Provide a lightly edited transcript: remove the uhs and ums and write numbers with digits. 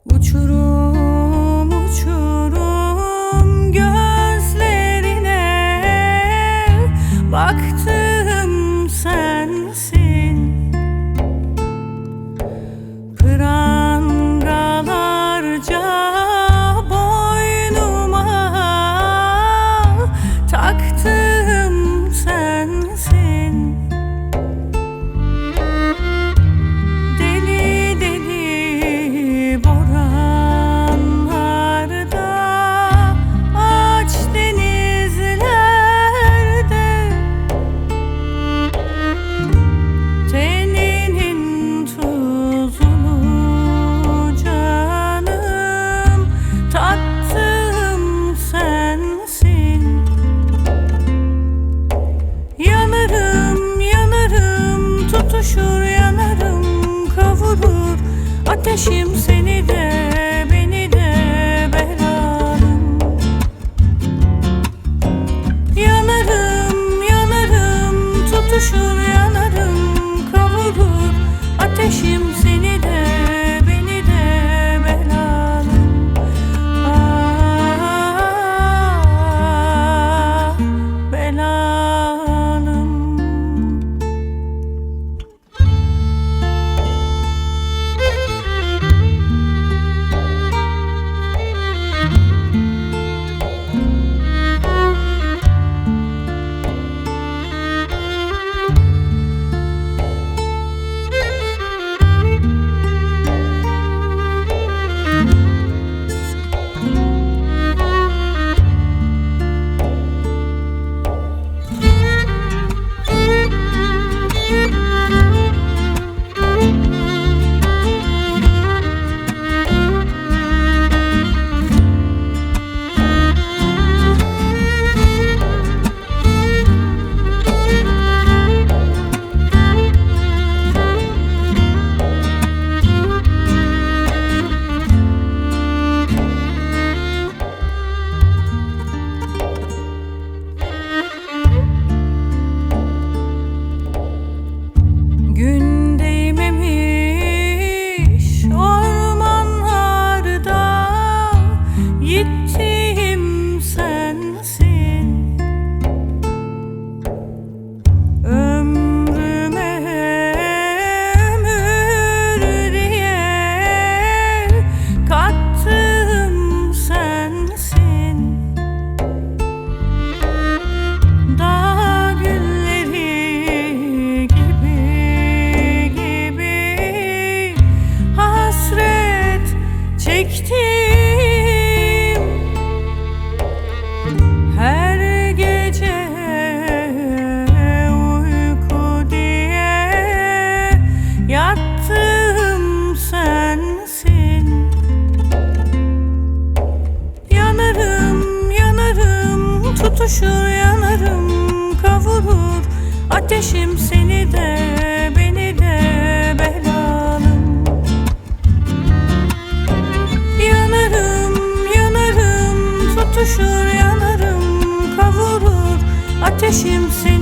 Uçurum uçurum gözlerine, baktım sensin. Prangalarca boynuma taktım sensin. Deli deli boranlarda, aç denizlerde, teninin tuzunu canım tattım sensin. Yanarım yanarım, tutuşur yanarım, kavurur ateşim seni de beni de belalım. Yanarım yanarım, tutuşur yanarım, kavurur ateşim seni de beni de belalım. Ah, belalım. Gün değmemiş ormanlarda, gittiğim sensin. Ömrüme ömür diye kattım sensin. Dağ gülleri gibi hasret çektim. Her gece uyku diye yattım sensin. Yanarım yanarım, tutuşur yanarım, kavurur ateşim seni de beni de belalım. Yanarım yanarım, tutuşur yanarım, kavurur ateşim seni